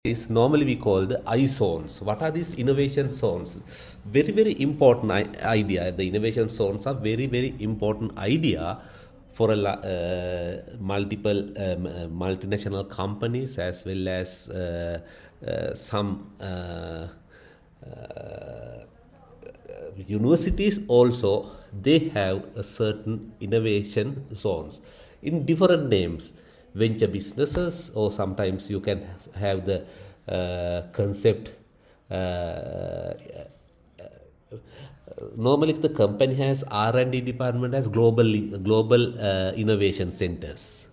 is normally we call the iZones. What are these innovation zones? Very, very important idea. The innovation zones are very, very important idea for multiple multinational companies as well as some universities also. They have a certain innovation zones in different names, venture businesses, or sometimes you can have the concept. Normally the company has R&D department, has global innovation centers,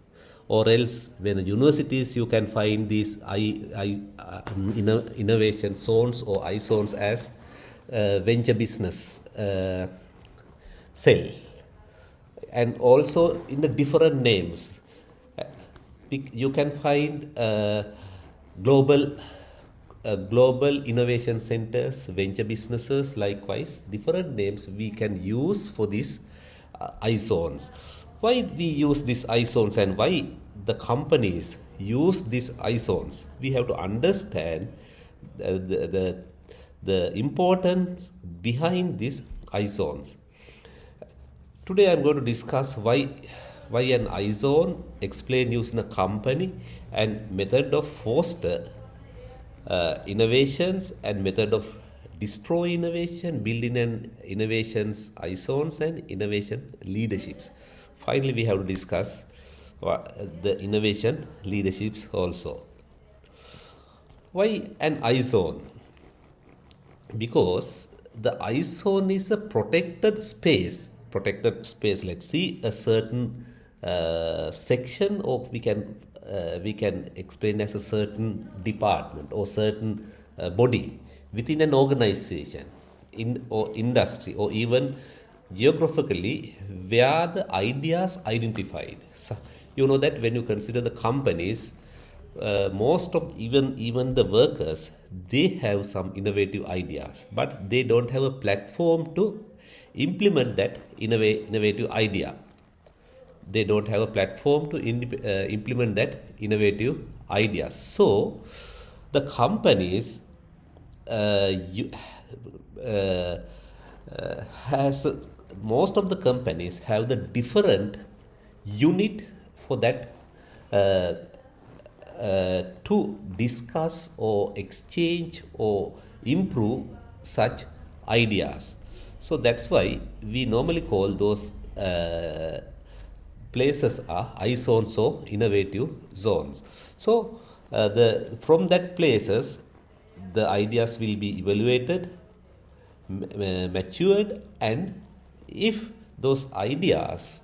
or else when universities you can find these innovation zones or I zones as venture business cell, and also in the different names you can find global global innovation centers, venture businesses. Likewise, different names we can use for these iZones. Why we use these iZones and why the companies use these iZones? We have to understand the importance behind these iZones. Today I'm going to discuss why an iZone, explain using a company and method of foster innovations and method of destroy innovation, building an innovations iZones and innovation leaderships. Finally, we have to discuss the innovation leaderships also. Why an iZone? Because the iZone is a protected space. Let's see a certain section, or we can explain as a certain department or certain body within an organization or industry, or even geographically where the ideas identified. So, you know that when you consider the companies, most of even the workers, they have some innovative ideas, but they don't have a platform to implement that innovative idea. They don't have a platform to implement that innovative idea. So the companies has most of the companies have the different unit for that to discuss or exchange or improve such ideas. So that's why we normally call those places are iZones or innovative zones. So from that places, the ideas will be evaluated, matured, and if those ideas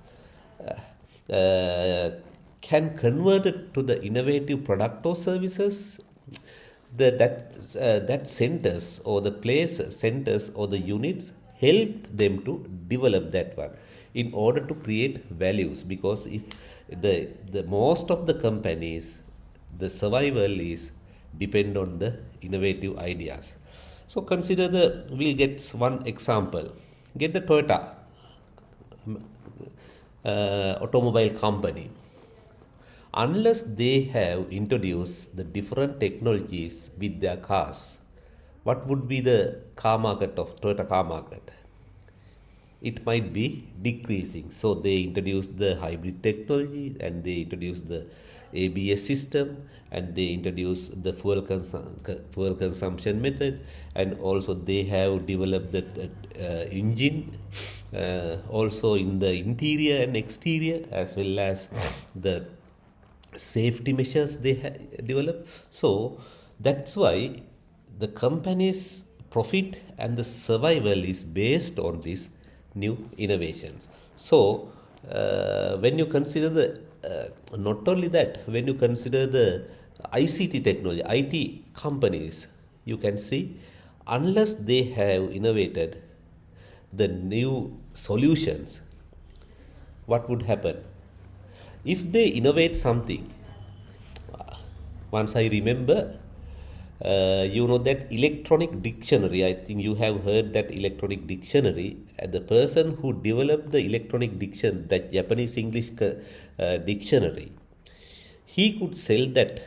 can convert it to the innovative product or services, that centers or the places, centers or the units help them to develop that one in order to create values. Because if the most of the companies, the survival is depend on the innovative ideas. So consider we'll get one example. Get the Toyota automobile company. Unless they have introduced the different technologies with their cars, what would be the car market of Toyota car market? It might be decreasing. So they introduced the hybrid technology, and they introduced the ABS system, and they introduced the fuel consumption method, and also they have developed the engine also in the interior and exterior, as well as the safety measures they develop. So that's why the company's profit and the survival is based on these new innovations. So when you consider the not only that, when you consider the ICT technology, IT companies, you can see unless they have innovated the new solutions, what would happen? If they innovate something, once I remember, you know that electronic dictionary, I think you have heard that electronic dictionary. The person who developed the electronic dictionary, that Japanese English dictionary, he could sell that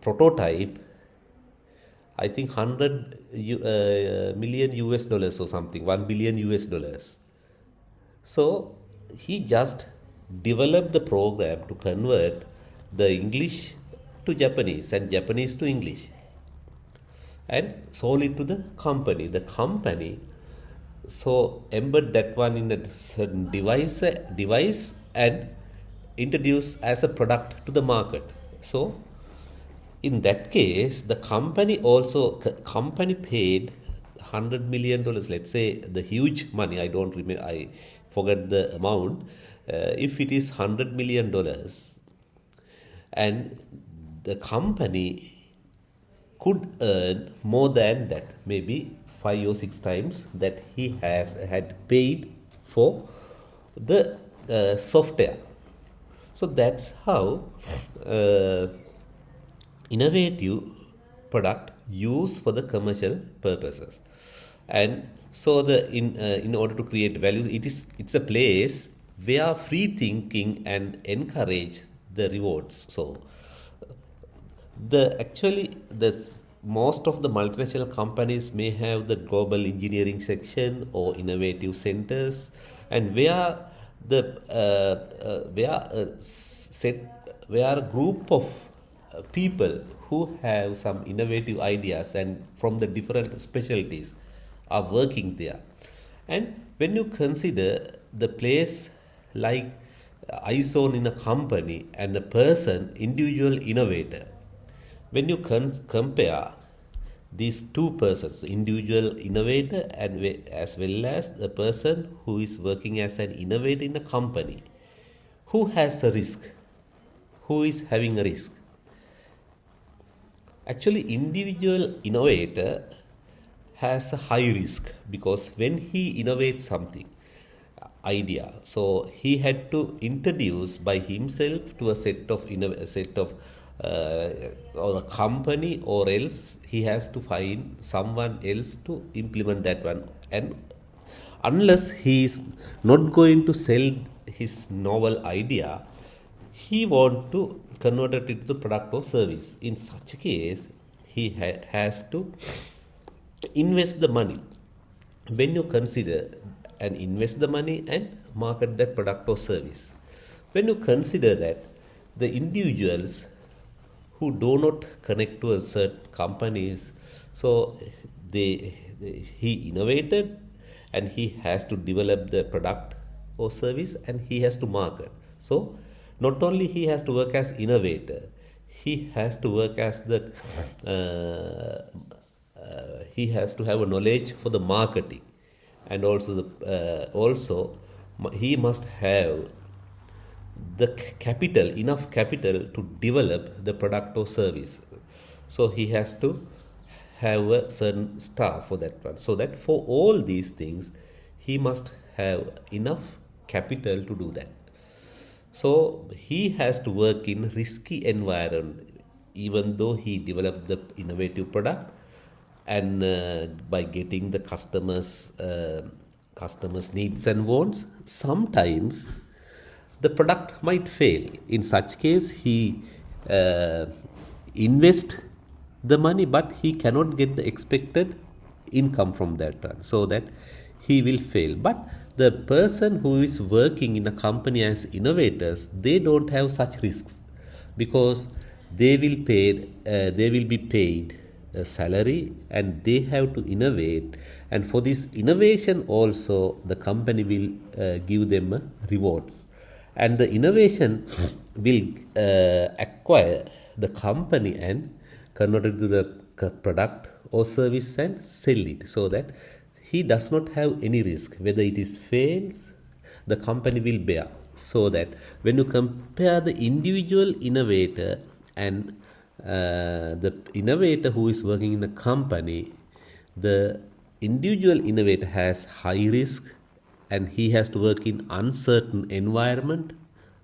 prototype, I think 100 million US dollars or something, 1 billion US dollars. So he just developed the program to convert the English to Japanese and Japanese to English and sold it to the company. The company so embed that one in a certain device and introduce as a product to the market. So in that case, the company also company paid $100 million. Let's say the huge money. I don't remember. I forget the amount. If it is $100 million, and the company could earn more than that, maybe 5 or 6 times that he has had paid for the software. So that's how innovative product used for the commercial purposes. And so the in order to create value, it's a place where free thinking and encourage the rewards. So the actually the most of the multinational companies may have the global engineering section or innovative centers, and where a group of people who have some innovative ideas and from the different specialties are working there. And when you consider the place like iZone in a company and a person, individual innovator, when you compare these two persons, individual innovator and as well as the person who is working as an innovator in a company, who has a risk, who is having a risk? Actually, individual innovator has a high risk, because when he innovates something idea, so he had to introduce by himself to a set of or a company, or else he has to find someone else to implement that one. And unless he is not going to sell his novel idea, he want to convert it into product or service. In such a case, he has to invest the money. When you consider and invest the money and market that product or service, when you consider that the individuals who do not connect to a certain companies, so he innovated and he has to develop the product or service and he has to market. So not only he has to work as innovator, he has to work as the he has to have a knowledge for the marketing, and also he must have the capital, enough capital to develop the product or service. So he has to have a certain staff for that one. So that for all these things, he must have enough capital to do that. So he has to work in risky environment, even though he developed the innovative product, and by getting the customers needs and wants, sometimes the product might fail. In such case, he invest the money, but he cannot get the expected income from that one, so that he will fail. But the person who is working in a company as innovators, they don't have such risks, because they will be paid a salary, and they have to innovate, and for this innovation also the company will give them rewards, and the innovation will acquire the company and convert it to the product or service and sell it, so that he does not have any risk. Whether it is fails, the company will bear. So that when you compare the individual innovator and the innovator who is working in a company, the individual innovator has high risk, and he has to work in uncertain environment.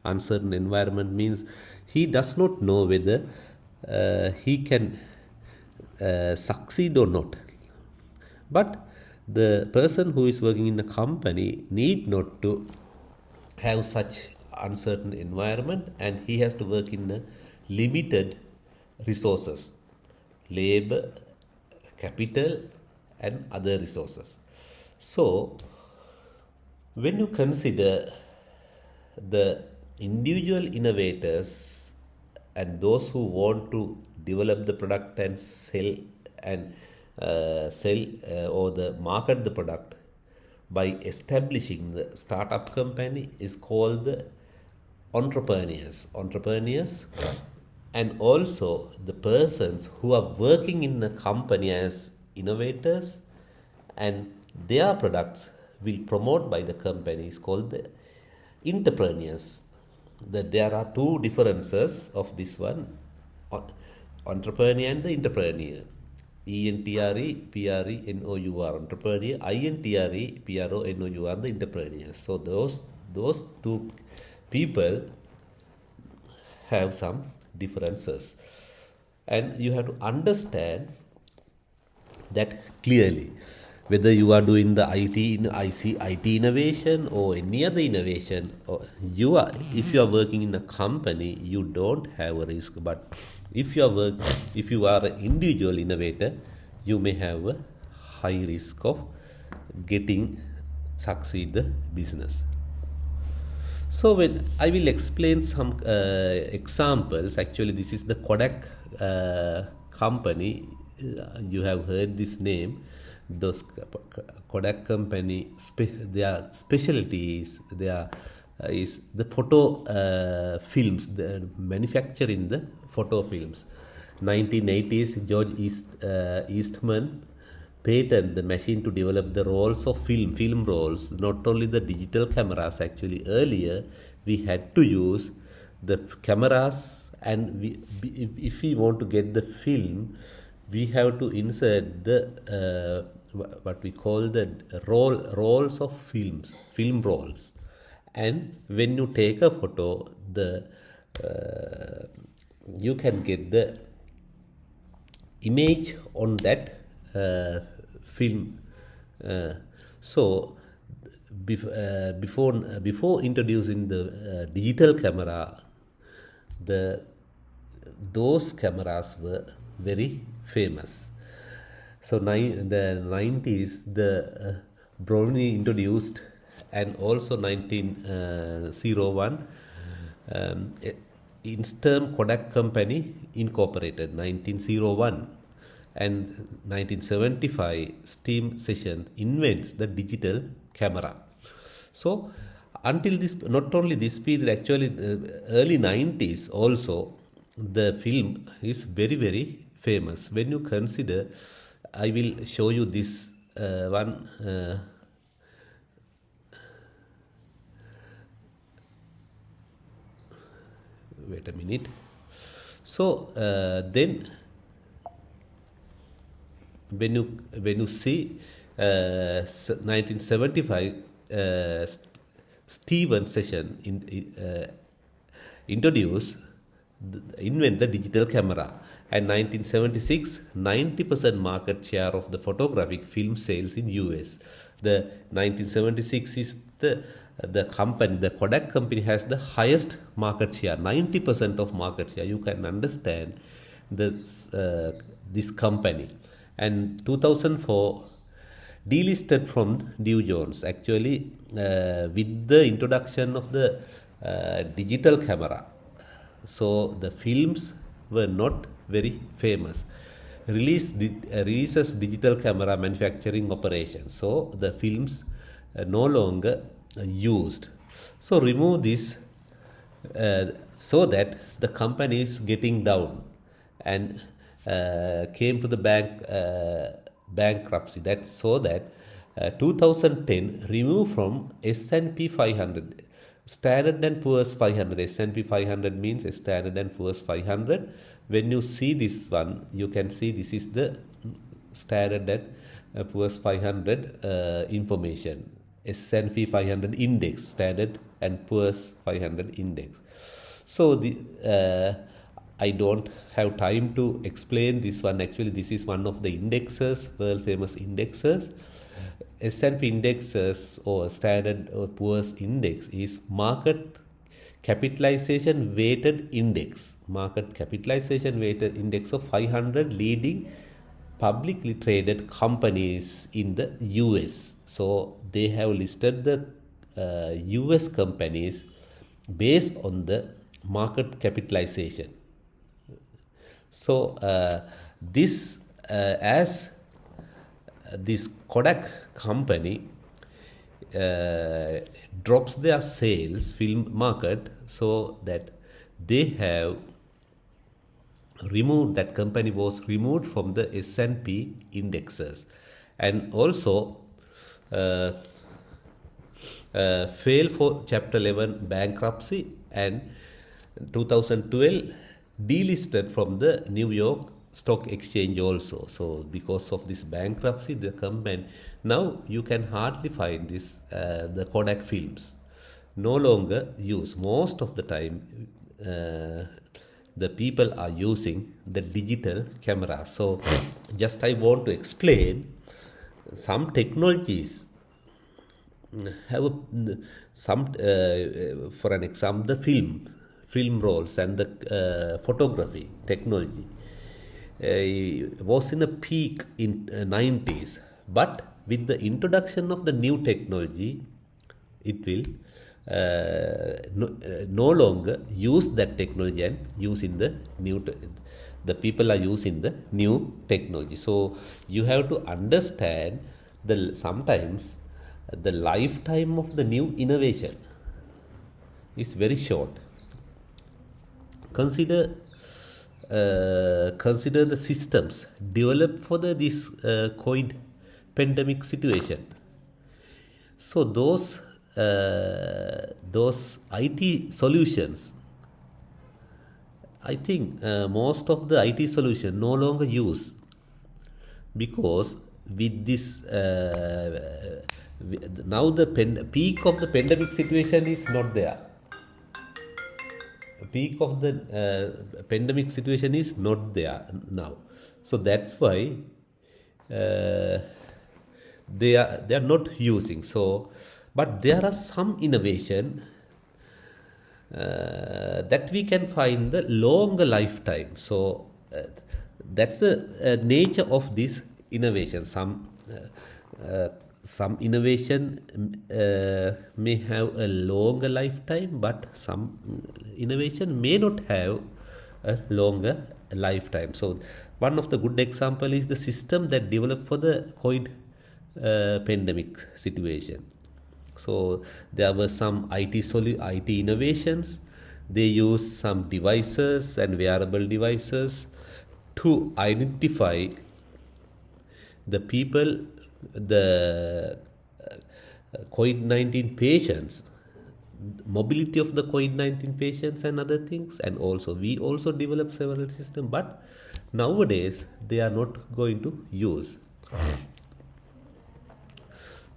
Uncertain environment means he does not know whether he can succeed or not. But the person who is working in a company need not to have such uncertain environment, and he has to work in a limited resources, labor, capital, and other resources. So, when you consider the individual innovators and those who want to develop the product and sell or the market the product by establishing the startup company is called the entrepreneurs, and also the persons who are working in a company as innovators and their products will promote by the company is called the entrepreneurs. That there are two differences of this one, entrepreneur and the entrepreneur. ENTREPRENOUR, entrepreneur, INTREPRONOUR, the entrepreneurs. So those two people have some differences, and you have to understand that clearly. Whether you are doing the IT innovation or any other innovation, or if you are working in a company, you don't have a risk. But if you are an individual innovator, you may have a high risk of getting succeed the business. So when I will explain some examples, actually this is the Kodak company. You have heard this name. Those Kodak company, their specialty is is the photo films, the manufacturing the photo films. 1980s, George Eastman patented the machine to develop the rolls of film rolls, not only the digital cameras. Actually, earlier we had to use the cameras, and if we want to get the film, we have to insert the what we call the rolls of film rolls. And when you take a photo, you can get the image on that film. So before introducing the digital camera, those cameras were very famous. So the 90s, the Brownie introduced, and also 1901, Instem Kodak Company Incorporated, 1901, and 1975 Steam Session invents the digital camera. So until this, not only this period, actually early 90s also, the film is very, very famous. When you consider, I will show you this one. Wait a minute. So then, when you see 1975 Steven Session invent the digital camera, and 1976 90% market share of the photographic film sales in US. The 1976 is the company, the Kodak company has the highest market share, 90% of market share. You can understand this company. And 2004 delisted from Dow Jones, actually with the introduction of the digital camera. So the films were not very famous. Releases digital camera manufacturing operations. So the films no longer used. So remove this so that the company is getting down and came to the bankruptcy. That's so that 2010 removed from S&P 500. Standard and Poor's 500. S&P 500 means Standard and Poor's 500. When you see this one, you can see this is the Standard and Poor's 500 information. S&P 500 index, Standard and Poor's 500 index. So I don't have time to explain this one. Actually, this is one of the indexes, world famous indexes. S&P indexes or Standard or Poor's index is market capitalization weighted index, market capitalization weighted index of 500 leading publicly traded companies in the US. So they have listed the US companies based on the market capitalization. So as this Kodak company drops their sales film market, so that they have removed, that company was removed from the S&P indexes, and also uh, failed for Chapter 11 bankruptcy, and 2012 delisted from the New York Stock Exchange also. So because of this bankruptcy, the company, now you can hardly find this the Kodak films no longer use. Most of the time the people are using the digital camera. So just I want to explain some technologies have some for an example, the film rolls and the photography technology was in a peak in 90s, but with the introduction of the new technology, it will no longer use that technology and use in the the people are using the new technology. So you have to understand the sometimes the lifetime of the new innovation is very short. Consider the systems developed for this COVID pandemic situation. So those IT solutions, I think most of the IT solution no longer use, because with this now the peak of the pandemic situation is not there. Peak of the pandemic situation is not there now. So that's why they are not using. So, but there are some innovation that we can find the longer lifetime. So that's the nature of this innovation. Some innovation may have a longer lifetime, but some innovation may not have a longer lifetime. So one of the good example is the system that developed for the COVID pandemic situation. So there were some IT innovations. They use some devices and wearable devices to identify the people, the COVID-19 patients, mobility of the COVID-19 patients and other things. And also we also developed several systems, but nowadays they are not going to use.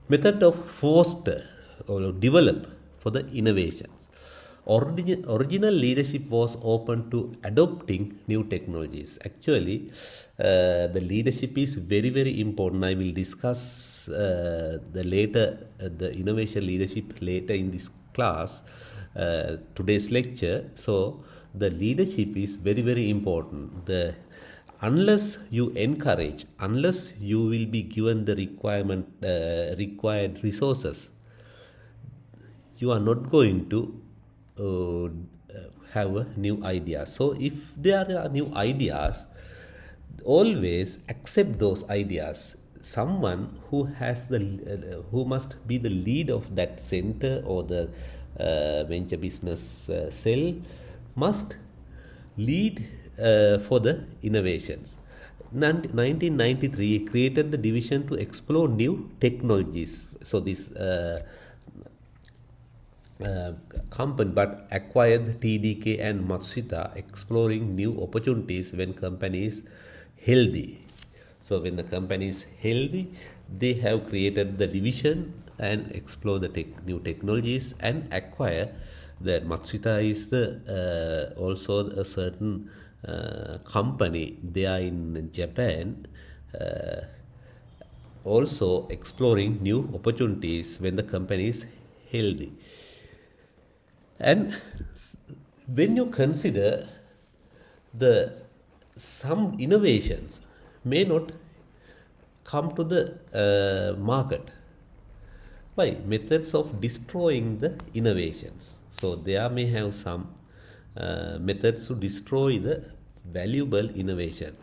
Method of foster or develop for the innovations. Original leadership was open to adopting new technologies. Actually, the leadership is very, very important. I will discuss the innovation leadership later in this class, today's lecture. So the leadership is very, very important. Unless you encourage, unless you will be given the required resources, you are not going to have a new idea. So if there are new ideas, always accept those ideas. Someone who has who must be the lead of that center or the venture business cell must lead for the innovations. 1993 created the division to explore new technologies. So this company but acquired TDK and Matsushita, exploring new opportunities when company is healthy. So when the company is healthy, they have created the division and explore the new technologies and acquire. The Matsushita is the also a certain company. They are in Japan, also exploring new opportunities when the company is healthy. And when you consider the some innovations may not come to the market by methods of destroying the innovations. So there may have some methods to destroy the valuable innovation.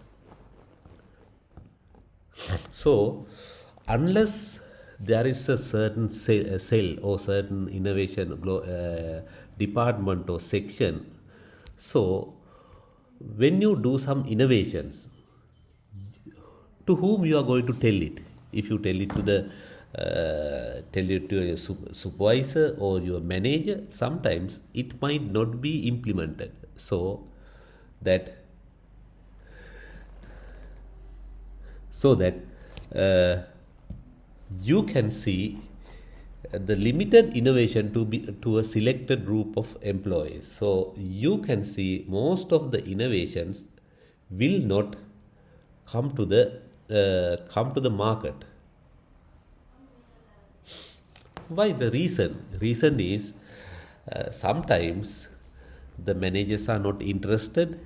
So unless there is a certain cell or certain innovation department or section, so when you do some innovations, to whom you are going to tell it? If you tell it to the tell it to your supervisor or your manager, sometimes it might not be implemented. That so that uh, you can see the limited innovation to be to a selected group of employees. So you can see most of the innovations will not come to the market. Why? The reason is sometimes the managers are not interested,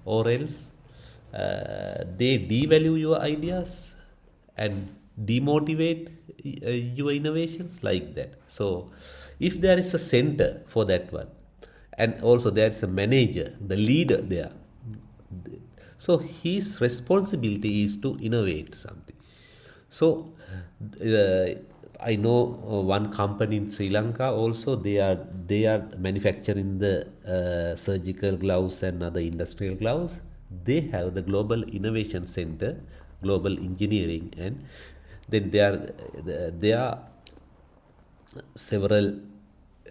or else they devalue your ideas and demotivate your innovations, like that. So if there is a center for that one, and also there is a manager, the leader there, so his responsibility is to innovate something. So uh, I know one company in Sri Lanka also, they are manufacturing the surgical gloves and other industrial gloves. They have the Global Innovation Center, Global Engineering, and then there are several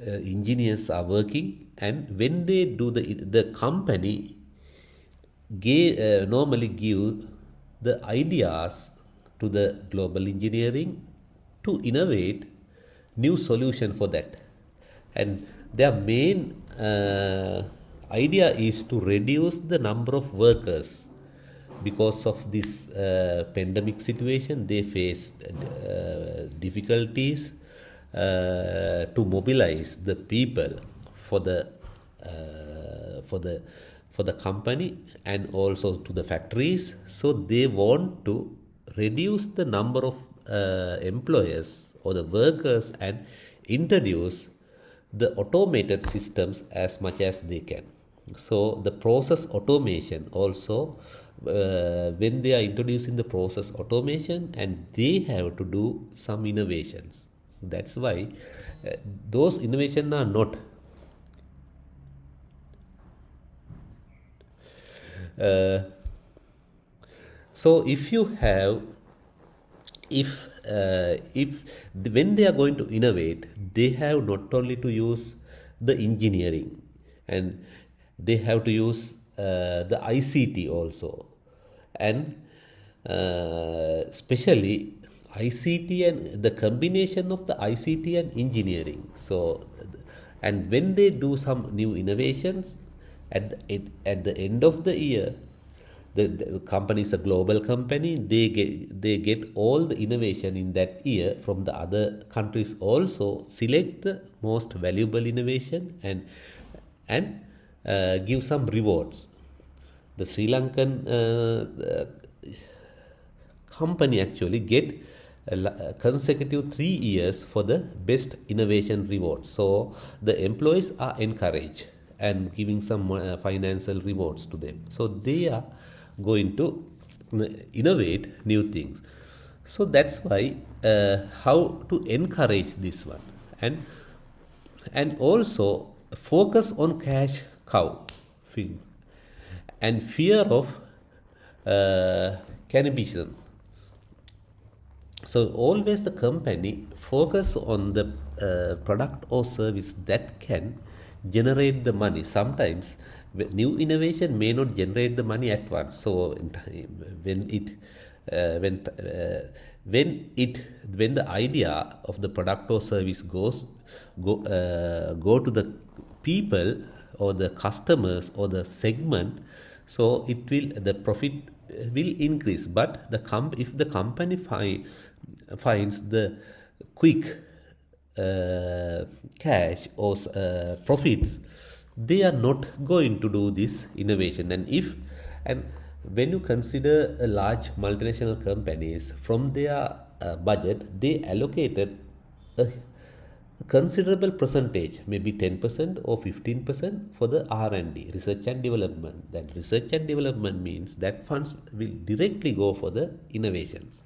engineers are working, and when they do the company normally give the ideas to the global engineering to innovate new solution for that. And their main idea is to reduce the number of workers. Because of this pandemic situation, they face difficulties to mobilize the people for the for the for the company and also to the factories. So they want to reduce the number of employers or the workers and introduce the automated systems as much as they can. So the process automation also, when they are introducing the process automation, and they have to do some innovations. That's why those innovations are not uh, so if you have if when they are going to innovate, they have not only to use the engineering, and they have to use the ICT also, and especially ICT and the combination of the ICT and engineering. So and when they do some new innovations at the end of the year, the company is a global company, they get all the innovation in that year from the other countries, also select the most valuable innovation and give some rewards. The Sri Lankan company actually get consecutive 3 years for the best innovation reward. So the employees are encouraged and giving some financial rewards to them. So they are going to innovate new things. So that's why how to encourage this one, and also focus on cash cow thing and fear of cannibalism. So always the company focus on the product or service that can generate the money. Sometimes new innovation may not generate the money at once. So when it when the idea of the product or service go to the people or the customers or the segment, so the profit will increase. But if the company finds the quick cash or profits, they are not going to do this innovation. And when you consider a large multinational companies, from their budget, they allocated a considerable percentage, maybe 10% or 15% for the R&D, research and development. That research and development means that funds will directly go for the innovations.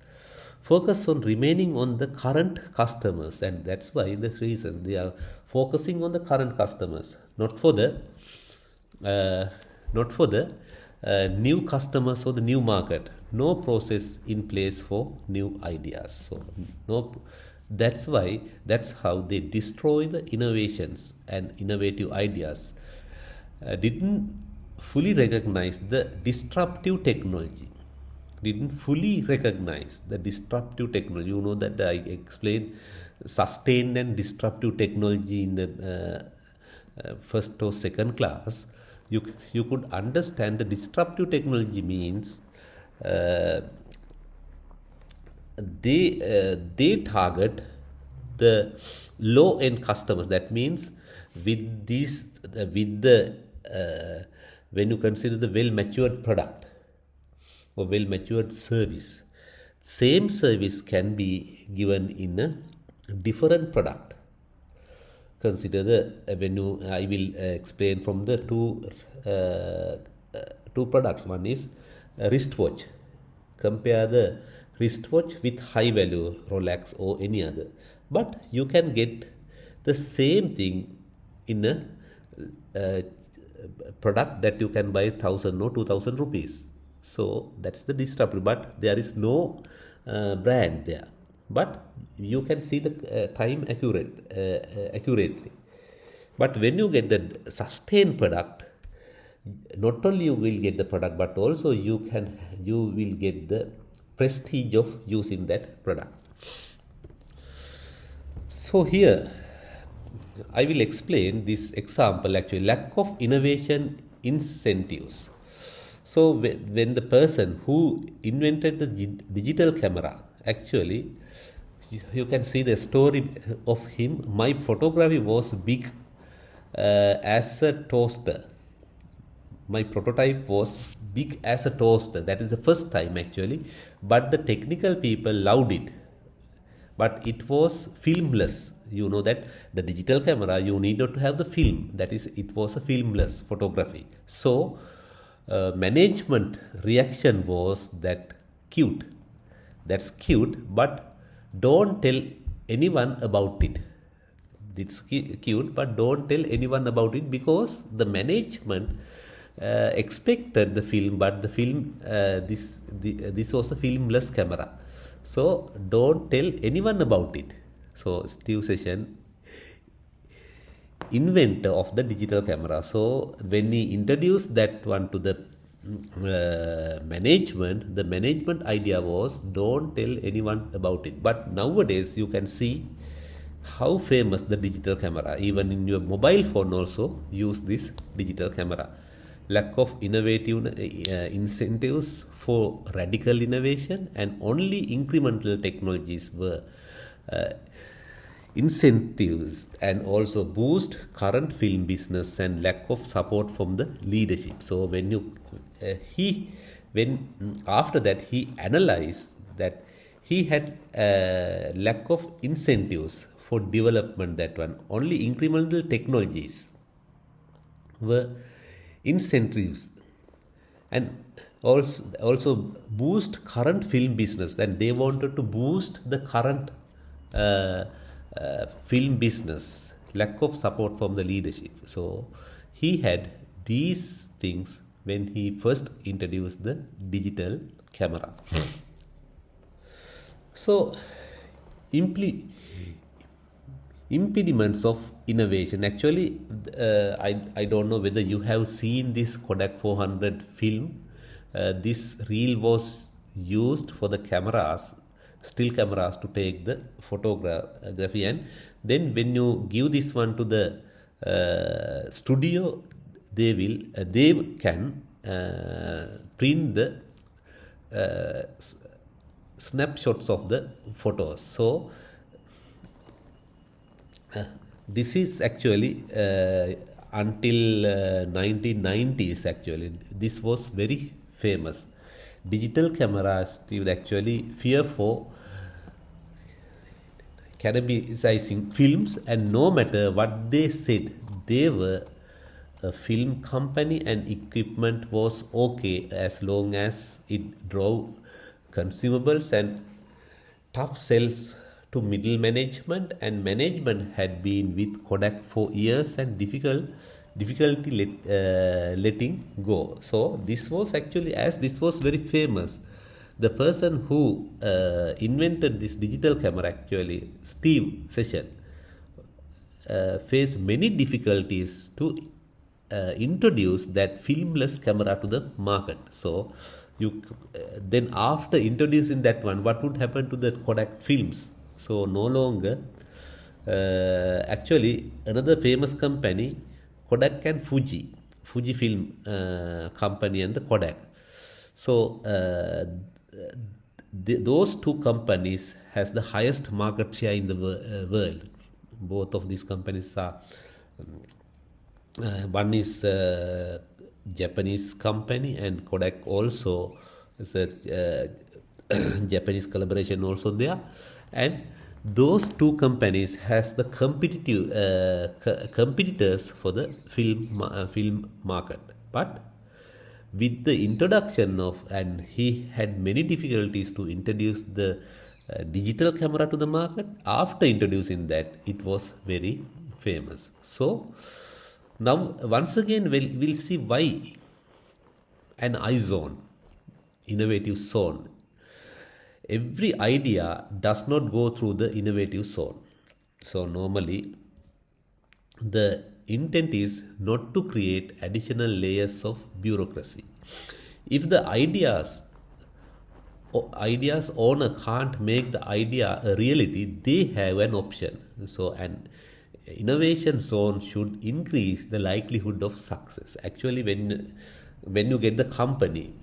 Focus on remaining on the current customers, and that's why the reason they are focusing on the current customers, not for the uh, new customers or the new market. No process in place for new ideas. So no, that's how they destroy the innovations and innovative ideas. Didn't fully recognize the disruptive technology. Didn't fully recognize the disruptive technology. You know that I explained sustained and disruptive technology in the first or second class. You could understand the disruptive technology means uh, they target the low end customers. That means with these with the when you consider the well matured product or well matured service, same service can be given in a different product. Consider the when you I will explain from the two products. One is a wristwatch. Compare the wristwatch with high value Rolex or any other, but you can get the same thing in a uh, product that you can buy 1,000 or 2,000 rupees. So that's the disruptive, but there is no brand there, but you can see the time accurately. But when you get the sustained product, not only you will get the product, but also you will get the prestige of using that product. So here I will explain this example, actually lack of innovation incentives. So when the person who invented the digital camera, actually you can see the story of him. My photography was big as a toaster. My prototype was big as a toaster. That is the first time actually, but the technical people loved it. But it was filmless. You know that the digital camera, you needed to have the film. That is, it was a filmless photography. So management reaction was that cute. That's cute, but don't tell anyone about it. It's cute, but don't tell anyone about it, because the management expected the film, but the film this was a filmless camera. So don't tell anyone about it. So Steve Session, inventor of the digital camera, so when he introduced that one to the management, the management idea was don't tell anyone about it. But nowadays you can see how famous the digital camera, even in your mobile phone also use this digital camera. Lack of innovative incentives for radical innovation, and only incremental technologies were incentives, and also boost current film business, and lack of support from the leadership. So when you he when after that he analyzed that he had lack of incentives for development. That one, only incremental technologies were incentives, and also boost current film business. And they wanted to boost the current uh, film business. Lack of support from the leadership. So he had these things when he first introduced the digital camera. So impediments of innovation, actually I don't know whether you have seen this Kodak 400 film. This reel was used for the cameras, still cameras, to take the photography, and then when you give this one to the studio, they can print the snapshots of the photos. So This is actually until 1990s actually. This was very famous. Digital cameras with actually fear for cannibalizing films, and no matter what they said, they were a film company and equipment was okay as long as it drove consumables and tough sells to middle management, and management had been with Kodak for years and difficulty letting go. So this was actually, as this was very famous, the person who invented this digital camera actually, Steve Session, faced many difficulties to introduce that filmless camera to the market. So you then after introducing that one, what would happen to the Kodak films? So no longer actually another famous company, Kodak and Fuji film company and the Kodak. So those two companies has the highest market share in the world. Both of these companies are one is Japanese company, and Kodak also is a Japanese collaboration also there, and those two companies has the competitive competitors for the film market. But with the introduction of, and he had many difficulties to introduce the digital camera to the market. After introducing that, it was very famous. So now once again we'll see why an iZone, innovative zone. Every idea does not go through the innovative zone. So normally the intent is not to create additional layers of bureaucracy. If the ideas owner can't make the idea a reality, they have an option. So an innovation zone should increase the likelihood of success. Actually, when you get the company,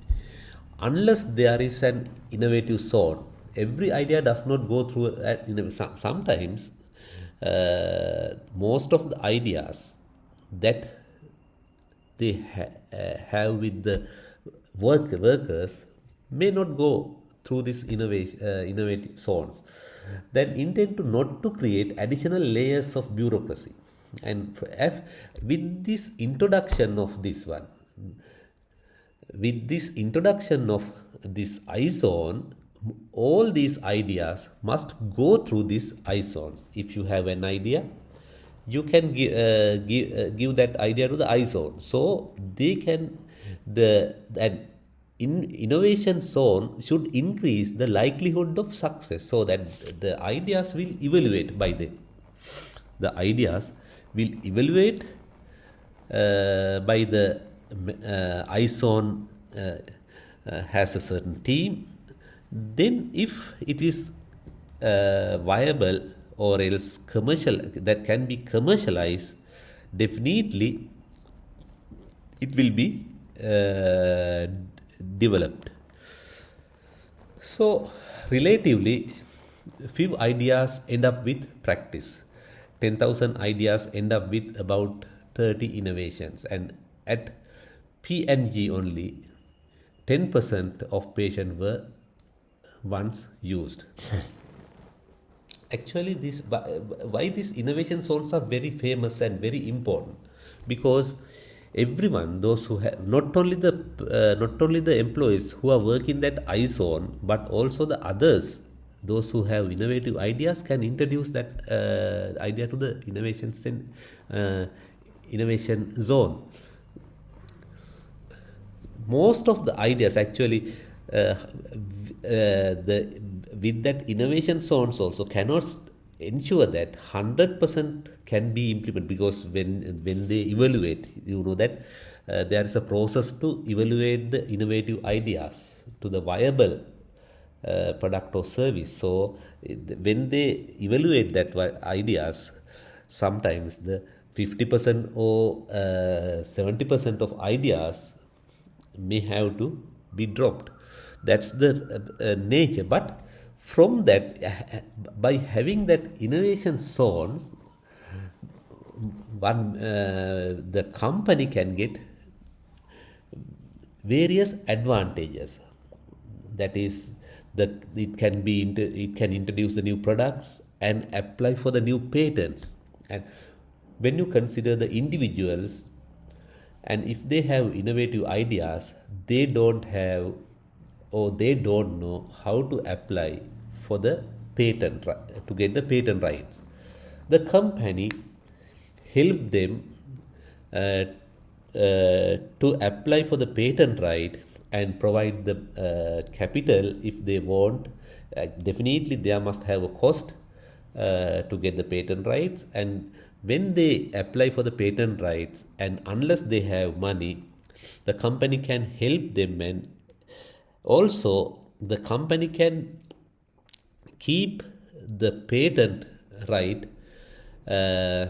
unless there is an innovative zone, every idea does not go through. Sometimes most of the ideas that they have with the workers may not go through this innovative zones. Then intend to not to create additional layers of bureaucracy. And with this introduction of this one, with this introduction of this iZone, all these ideas must go through this iZone. If you have an idea, you can give that idea to the iZone. So they can innovation zone should increase the likelihood of success, so that the ideas will evaluate by them. The ideas will evaluate by the iZone has a certain team. Then if it is viable or else commercial, that can be commercialized, definitely it will be developed. So relatively few ideas end up with practice. 10,000 ideas end up with about 30 innovations, and at P&G only 10% of patients were once used. Actually, why these innovation zones are very famous and very important, because everyone, those who have not only the employees who are working that iZone, but also the others, those who have innovative ideas, can introduce that idea to the innovation zone. Most of the ideas actually with that innovation zones also cannot ensure that 100% can be implemented, because when they evaluate, you know that there is a process to evaluate the innovative ideas to the viable product or service. So when they evaluate that ideas, sometimes the 50% or 70% of ideas may have to be dropped. That's the nature. But from that, by having that innovation zone, the company can get various advantages. That is, it can introduce the new products and apply for the new patents. And when you consider the individuals, and if they have innovative ideas, they don't have or they don't know how to apply for the to get the patent rights. The company help them uh, to apply for the patent right and provide the capital if they want. Definitely, there must have a cost to get the patent rights, and when they apply for the patent rights, and unless they have money, the company can help them, and also the company can keep the patent right uh,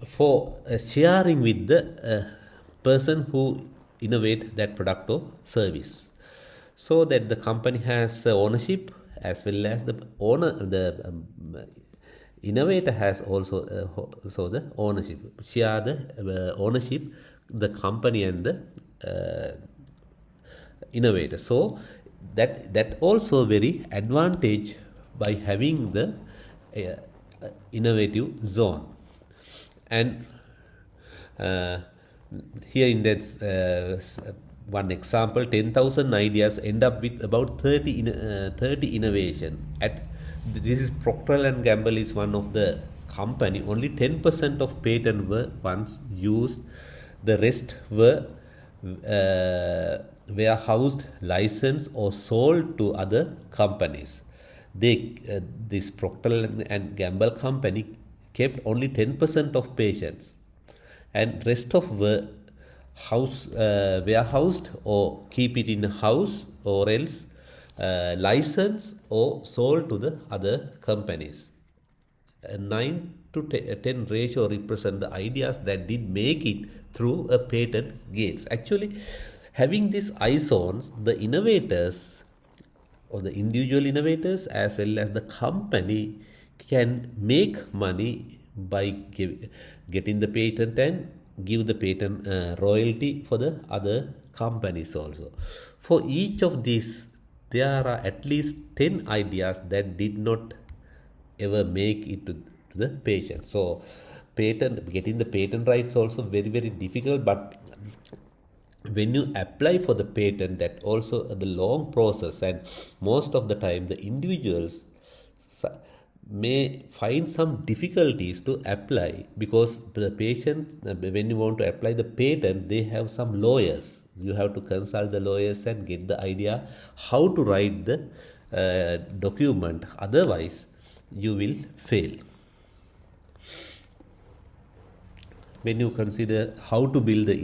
for sharing with the person who innovate that product or service, so that the company has ownership, as well as the innovator has also so the ownership, share the ownership, the company and the innovator. So that also very advantage by having the innovative zone. And uh, here in that one example, 10,000 ideas end up with about 30 innovation. This is Procter and Gamble is one of the company. Only 10% of patent were once used. The rest were warehoused, licensed, or sold to other companies. This Procter and Gamble company kept only 10% of patients, and rest of were warehoused or keep it in a house, or else licensed or sold to the other companies. A 9 to 10 ratio represent the ideas that did make it through a patent gates. Actually, having these iZones, the innovators or the individual innovators as well as the company can make money by getting the patent and give the patent royalty for the other companies also. For each of these, there are at least 10 ideas that did not ever make it to the patient. So getting the patent rights also very, very difficult, but when you apply for the patent, that also the long process, and most of the time the individuals may find some difficulties to apply, because the patient, when you want to apply the patent, they have some lawyers. You have to consult the lawyers and get the idea how to write the document, otherwise you will fail. When you consider how to build the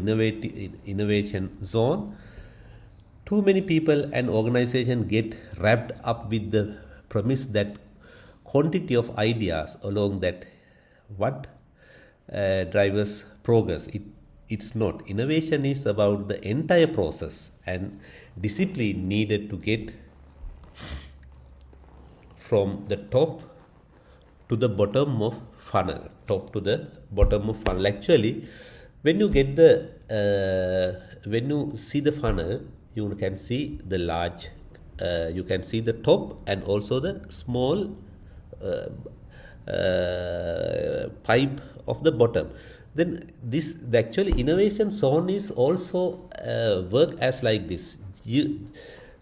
innovation zone, too many people and organizations get wrapped up with the premise that quantity of ideas along that what drives progress. It's not. Innovation is about the entire process and discipline needed to get from the top to the bottom of funnel. Actually, when you get the when you see the funnel, you can see the large, you can see the top and also the small pipe of the bottom. Then the actually innovation zone is also work as like this.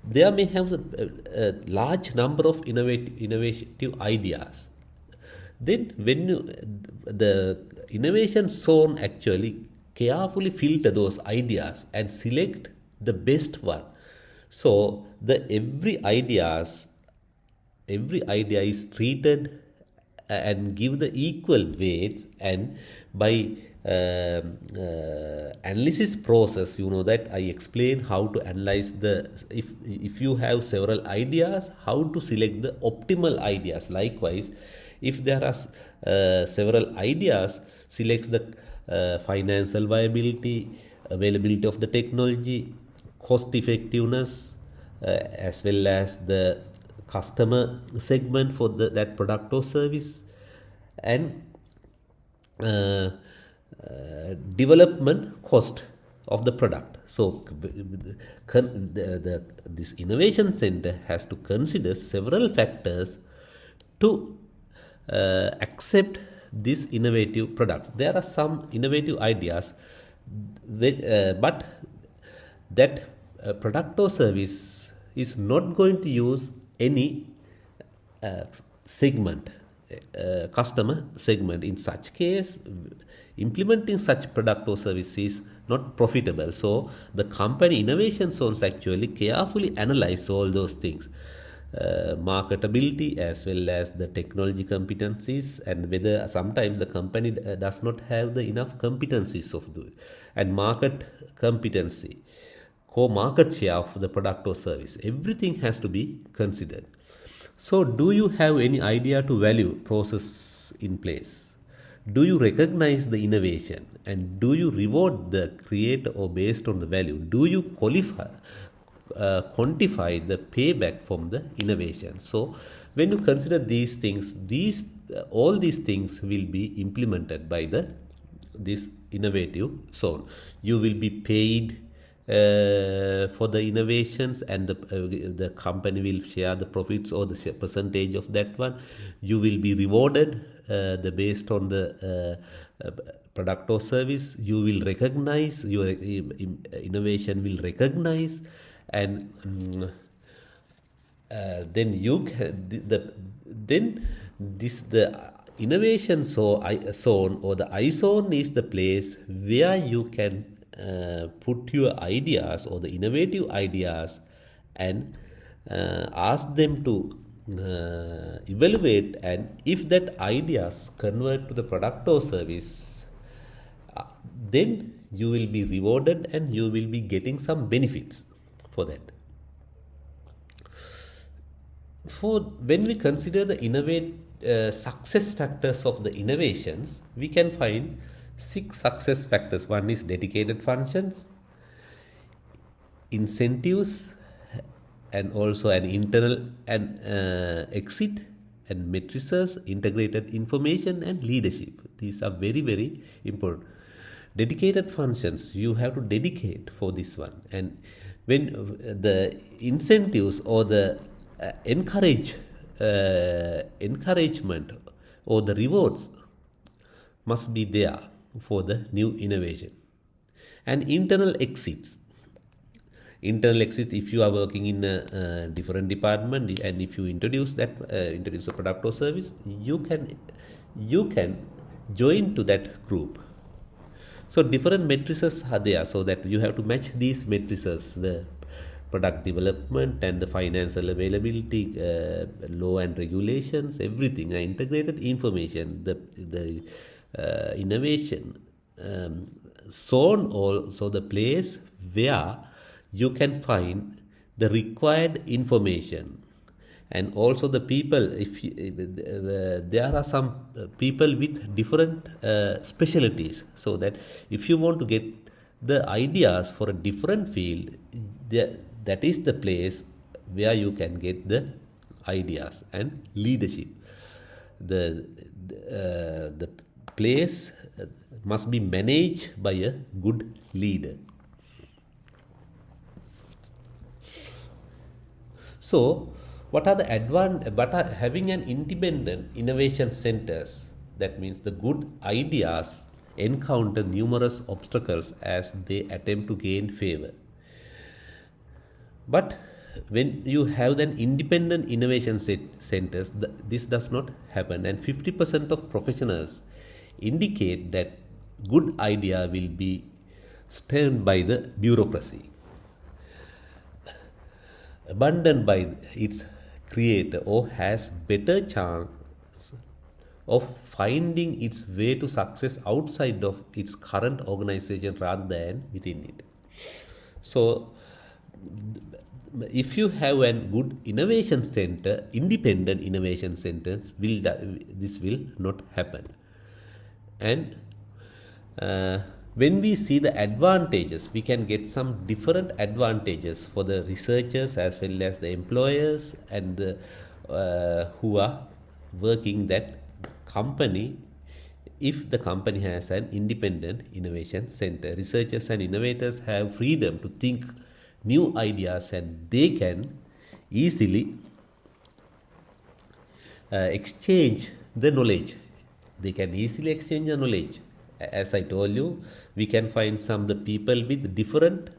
There may have a large number of innovative ideas. Then the innovation zone actually carefully filter those ideas and select the best one. So every idea is treated and give the equal weights, and by analysis process, that I explain how to analyze if you have several ideas, how to select the optimal ideas. Likewise, if there are several ideas, select the financial viability, availability of the technology, cost effectiveness, as well as the customer segment for that product or service, and uh, development cost of the product. So, this innovation center has to consider several factors to accept this innovative product. There are some innovative ideas, but that product or service is not going to use any uh, segment, customer segment. In such case, implementing such product or service is not profitable. So the company innovation zones actually carefully analyze all those things, marketability as well as the technology competencies, and whether sometimes the company does not have the enough competencies of the and market competency, core market share of the product or service. Everything has to be considered. So, do you have any idea to value process in place? Do you recognize the innovation and do you reward the creator or based on the value? Do you quantify the payback from the innovation? So, when you consider these things, all these things will be implemented by this innovative zone. You will be paid for the innovations, and the company will share the profits or the percentage of that one. You will be rewarded the based on the product or service. You will recognize your innovation will recognize, and then you can, then this the innovation zone or the iZone is the place where you can put your ideas or the innovative ideas and ask them to evaluate, and if that ideas convert to the product or service, then you will be rewarded and you will be getting some benefits for that. For when we consider the success factors of the innovations, we can find 6 success factors. One is dedicated functions, incentives, and also an internal and exit, and matrices, integrated information, and leadership. These are very, very important. Dedicated functions, you have to dedicate for this one, and when the incentives or the encouragement or the rewards must be there for the new innovation. And internal exits, if you are working in a different department and if you introduce a product or service, you can join to that group. So different matrices are there, so that you have to match these matrices: the product development and the financial availability, law and regulations, everything, integrated information, the innovation zone, also the place where you can find the required information. And also the people, there are some people with different specialties, so that if you want to get the ideas for a different field, that is the place where you can get the ideas. And leadership, the place must be managed by a good leader. So, what are having an independent innovation centers? That means the good ideas encounter numerous obstacles as they attempt to gain favor. But when you have then independent innovation centers, this does not happen, and 50% of professionals indicate that good idea will be stemmed by the bureaucracy, abandoned by its creator, or has better chance of finding its way to success outside of its current organization rather than within it. So if you have a good innovation center, independent innovation center, this will not happen. And when we see the advantages, we can get some different advantages for the researchers as well as the employers and the, who are working that company if the company has an independent innovation center. Researchers and innovators have freedom to think new ideas, and they can easily exchange the knowledge. They can easily exchange the knowledge. As I told you, we can find some the people with different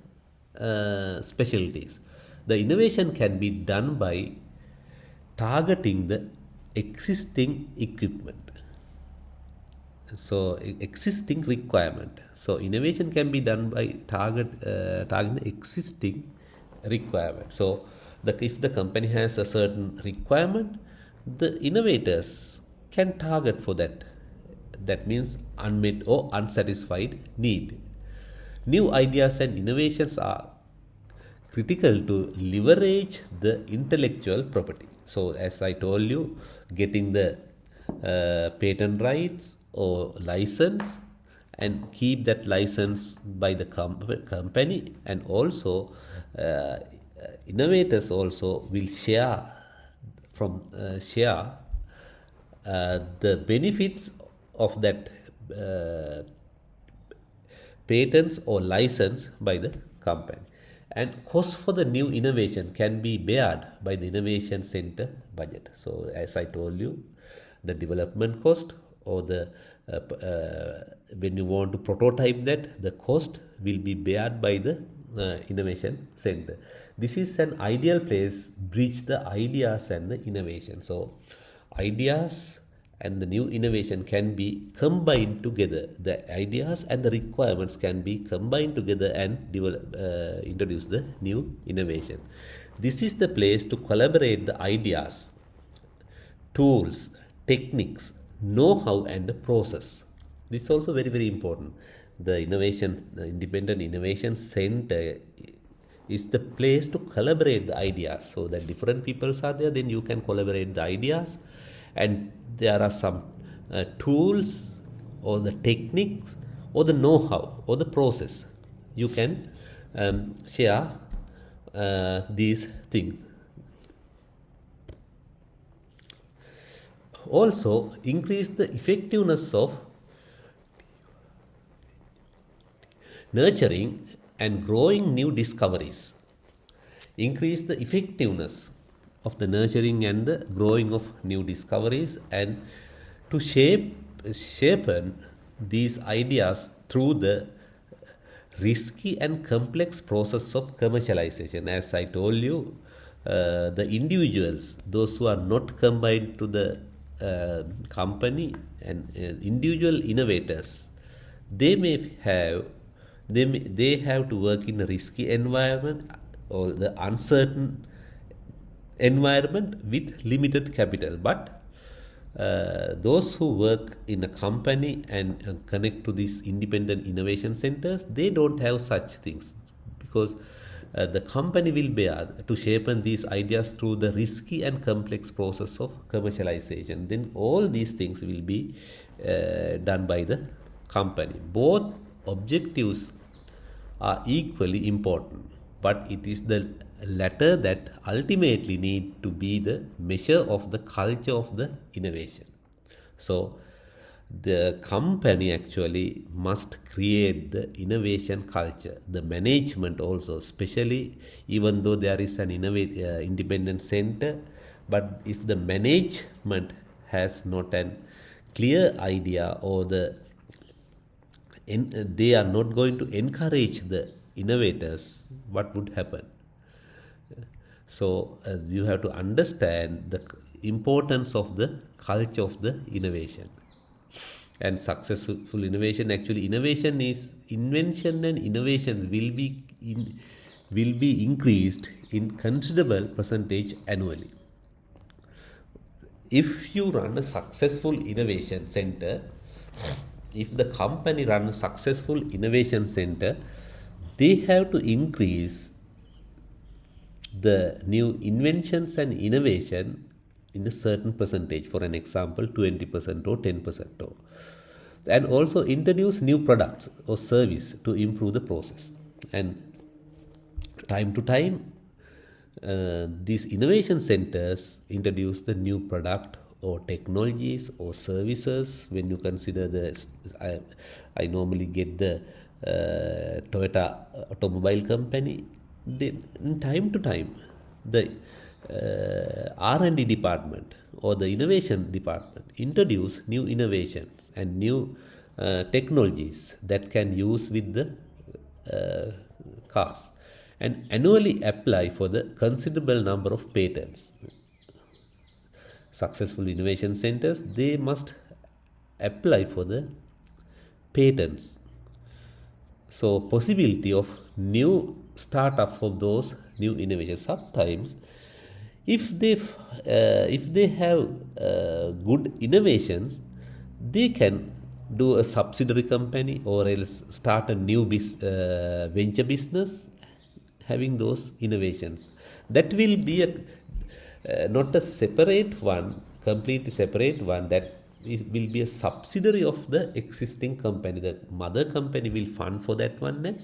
specialties. The innovation can be done by targeting the existing equipment, so existing requirement. So innovation can be done by targeting the existing requirement. So if the company has a certain requirement, the innovators can target for that. That means unmet or unsatisfied need. New ideas and innovations are critical to leverage the intellectual property. So, as I told you, getting the patent rights or license and keep that license by the company, and also innovators also will share the benefits of that patents or license by the company. And cost for the new innovation can be bared by the innovation center budget. So as I told you, the development cost or the when you want to prototype that, the cost will be bared by the innovation center. This is an ideal place bridge the ideas and the innovation. So ideas and the new innovation can be combined together. The ideas and the requirements can be combined together and introduce the new innovation. This is the place to collaborate the ideas, tools, techniques, know-how, and the process. This is also very, very important. The independent innovation center is the place to collaborate the ideas. So that different peoples are there, then you can collaborate the ideas, and there are some tools or the techniques or the know-how or the process. You can share these things. Also, increase the effectiveness of nurturing and growing new discoveries. Increase the effectiveness of the nurturing and the growing of new discoveries, and to shapen these ideas through the risky and complex process of commercialization. As I told you, the individuals, those who are not combined to the company, and individual innovators, they have to work in a risky environment or the uncertain environment with limited capital. But those who work in a company and connect to these independent innovation centers, they don't have such things, because the company will bear to shapen these ideas through the risky and complex process of commercialization. Then all these things will be done by the company. Both objectives are equally important, but it is the latter that ultimately need to be the measure of the culture of the innovation. So the company actually must create the innovation culture. The management also, especially, even though there is an independent center, but if the management has not an clear idea, or they are not going to encourage the innovators, what would happen? So you have to understand the importance of the culture of the innovation. And successful innovation, actually innovation is invention, and innovation will be increased in considerable percentage annually. If you run a successful innovation center, if the company runs a successful innovation center, they have to increase the new inventions and innovation in a certain percentage. For an example, 20% or 10%, and also introduce new products or service to improve the process. And time to time, these innovation centers introduce the new product or technologies or services. When you consider I normally get the Toyota automobile company. Then, time to time, the R&D department or the innovation department introduce new innovations and new technologies that can use with the cars, and annually apply for the considerable number of patents. Successful innovation centers, they must apply for the patents. So possibility of new startup of those new innovations. Sometimes if they have good innovations, they can do a subsidiary company or else start a new venture business having those innovations. That will be a not a separate one, completely separate one, that it will be a subsidiary of the existing company. The mother company will fund for that one, and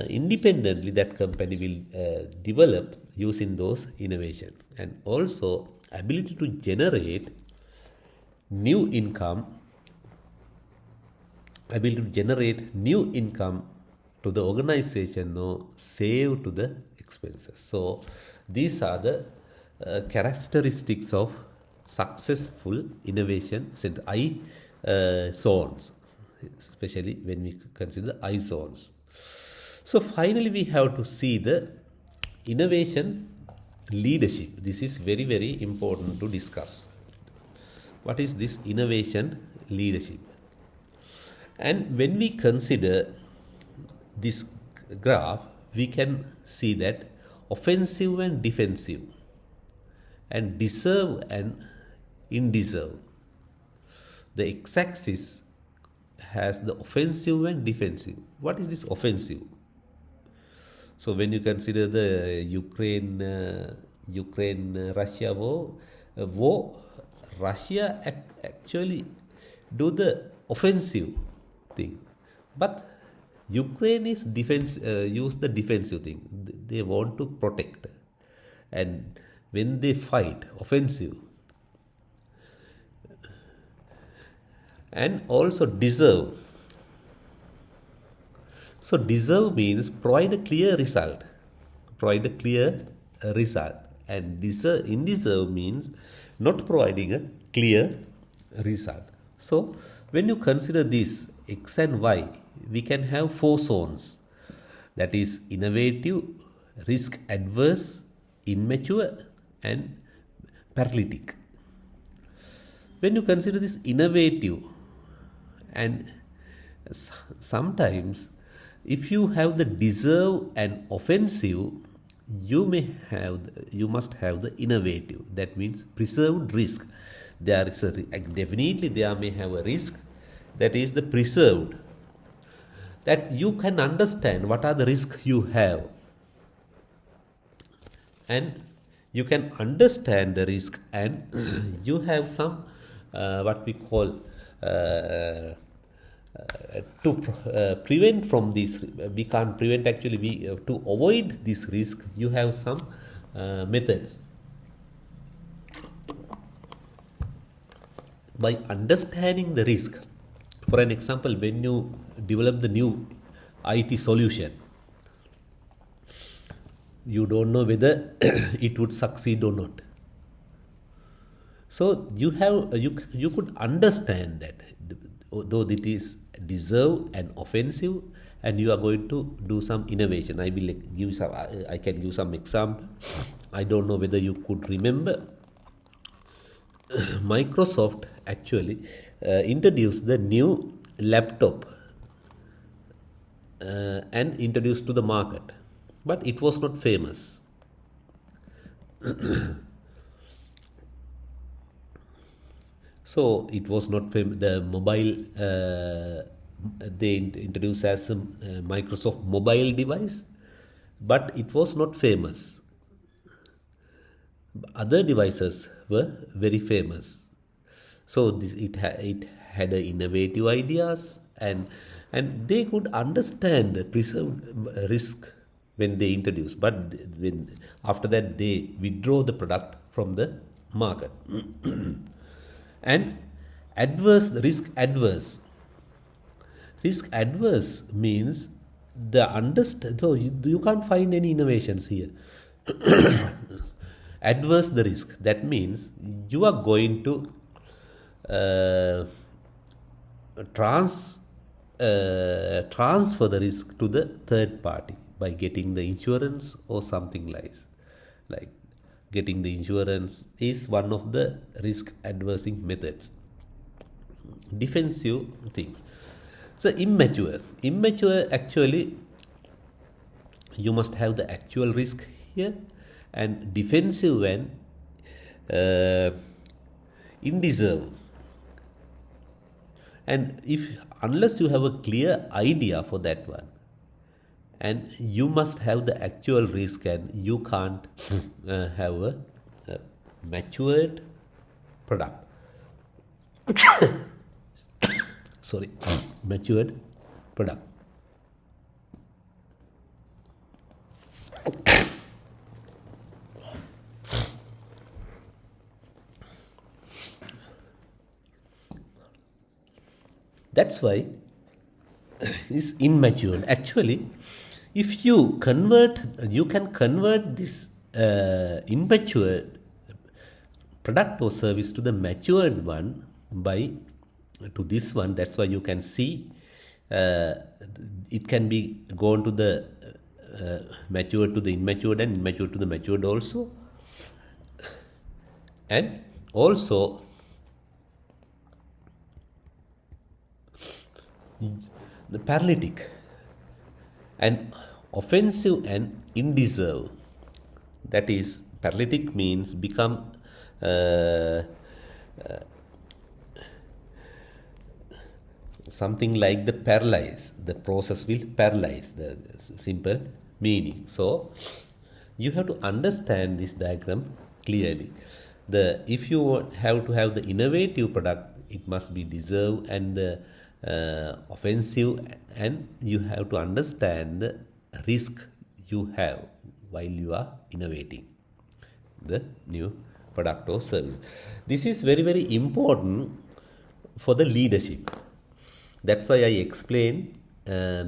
independently that company will develop using those innovation. And also ability to generate new income, ability to generate new income to the organization or save to the expenses. So these are the characteristics of successful innovation center, zones, especially when we consider iZones. So finally we have to see the innovation leadership. This is very, very important to discuss. What is this innovation leadership? And when we consider this graph, we can see that offensive and defensive, and deserve and indeserve. The x-axis has the offensive and defensive. What is this offensive? So when you consider the Ukraine-Russia war, Russia actually do the offensive thing, but Ukraine is use the defensive thing. They want to protect, and when they fight, offensive. And also deserve. So deserve means provide a clear result. Provide a clear result. And indeserve means not providing a clear result. So when you consider this X and Y, we can have 4 zones. That is innovative, risk adverse, immature, and paralytic. When you consider this innovative, and sometimes if you have the deserve and offensive, you must have the innovative. That means preserved risk. There is definitely there may have a risk, that is the preserved, that you can understand what are the risks you have, and you can understand the risk, and you have some what we call to prevent from this. We can't prevent, actually we to avoid this risk, you have some methods. By understanding the risk, for an example, when you develop the new IT solution, you don't know whether it would succeed or not. So you could understand that though it is deserve and offensive, and you are going to do some innovation. I can give some example. I don't know whether you could remember. Microsoft actually introduced the new laptop and introduced to the market, but it was not famous. So it was not famous. The mobile they introduced as a Microsoft mobile device, but it was not famous. Other devices were very famous. So it had innovative ideas, and they could understand the preserved risk when they introduced. But after that, they withdraw the product from the market. And adverse, risk adverse means the understand, so you can't find any innovations here. Adverse the risk, that means you are going to uh, transfer the risk to the third party by getting the insurance or something like getting the insurance is one of the risk adversing methods. Defensive things. So immature actually you must have the actual risk here, and defensive when uh, indeserve. And if unless you have a clear idea for that one, and you must have the actual risk, and you can't have a matured product. Sorry, matured product. That's why is immature. Actually, if you can convert this immature product or service to the matured one by to this one. That's why you can see uh, it can be gone to the matured to the immature and immature to the matured also, and also the paralytic and offensive and indeserve. That is, paralytic means become uh, something like the paralyze. The process will paralyze, the simple meaning. So you have to understand this diagram clearly. If you have to have the innovative product, it must be deserve and the offensive, and you have to understand the risk you have while you are innovating the new product or service. This is very, very important for the leadership. That's why I explain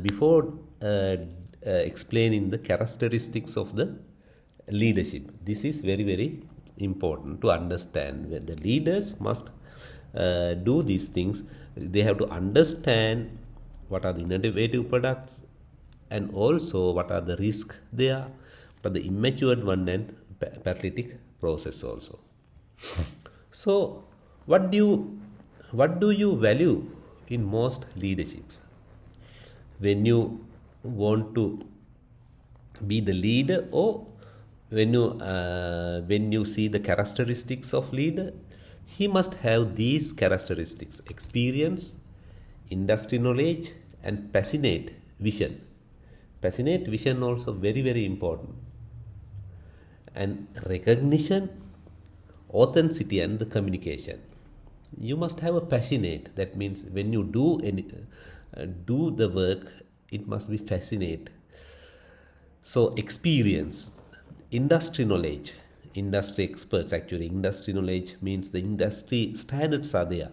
before explaining the characteristics of the leadership. This is very, very important to understand. When the leaders must do these things, they have to understand what are the innovative products, and also what are the risks there, but the immature one and paralytic process also. So what do you value in most leaderships? When you want to be the leader, or when you see the characteristics of leader, he must have these characteristics: experience, industry knowledge, and passionate vision. Passionate vision also very, very important. And recognition, authenticity, and the communication. You must have a passionate. That means when you do the work, it must be fascinate. So experience, industry knowledge, industry experts. Actually, industry knowledge means the industry standards are there.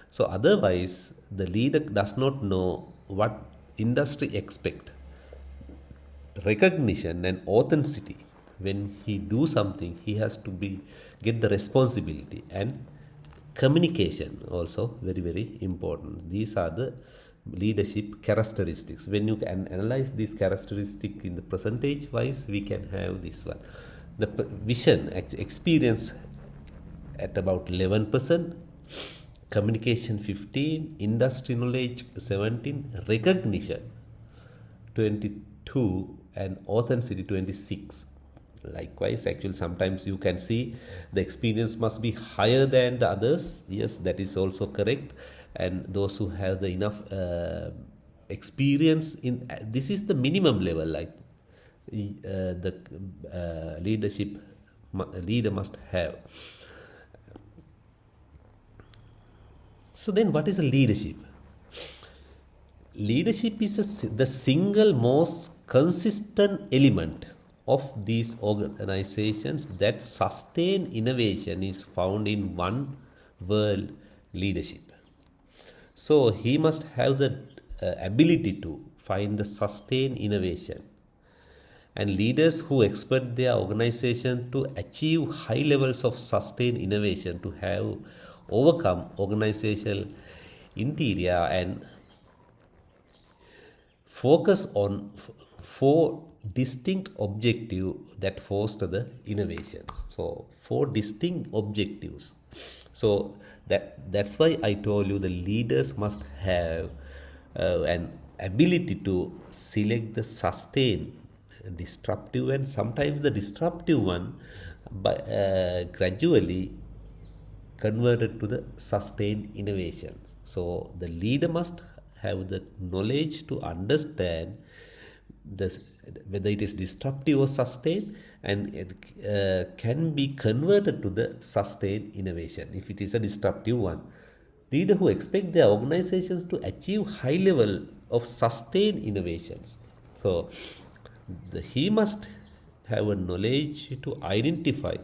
So otherwise, the leader does not know what industry expect. Recognition and authenticity. When he do something, he has to get the responsibility, and communication also very, very important. These are the leadership characteristics. When you can analyze these characteristics in the percentage wise, we can have this one. The vision, experience at about 11%, communication 15%, industry knowledge 17%, recognition 22%, and authenticity 26%. Likewise, actually sometimes you can see the experience must be higher than the others. Yes, that is also correct. And those who have the enough experience in this is the minimum level, like the leader must have. So then what is a leadership? Leadership is the single most consistent element of these organizations that sustain innovation is found in one world leadership. So he must have the ability to find the sustained innovation. And leaders who expect their organization to achieve high levels of sustained innovation to have overcome organizational interior and focus on four distinct objectives that foster the innovations. So four distinct objectives. So that's why I told you the leaders must have an ability to select the sustain disruptive and sometimes the disruptive one by gradually converted to the sustained innovations. So the leader must have the knowledge to understand this, whether it is disruptive or sustained, and it can be converted to the sustained innovation if it is a disruptive one. Leader who expect their organizations to achieve high level of sustained innovations. So he must have a knowledge to identify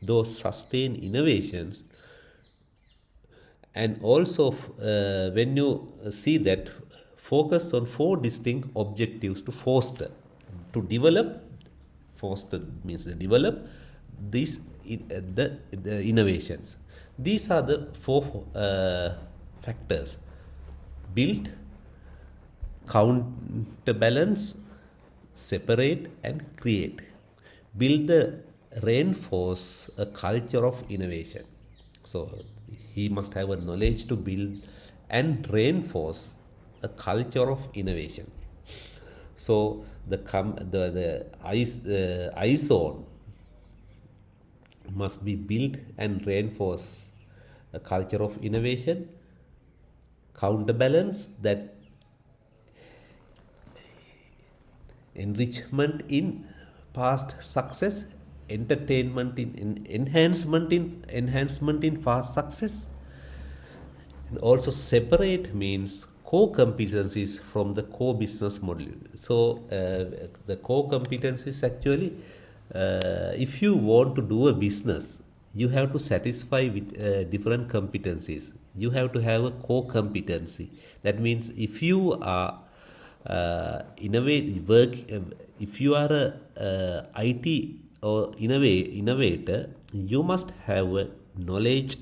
those sustained innovations. And also when you see that, focus on four distinct objectives to foster, to develop. Foster means develop these the innovations. These are the four factors: build, counterbalance, separate, and create. Build the reinforce a culture of innovation. So he must have a knowledge to build and reinforce a culture of innovation. So the iZone must be built and reinforce a culture of innovation. Counterbalance, that enrichment in past success, entertainment in enhancement in past success. And also separate means core competencies from the core business model. So the core competencies actually, if you want to do a business, you have to satisfy with different competencies. You have to have a core competency. That means if you are if you are a IT or innovator, you must have a knowledge,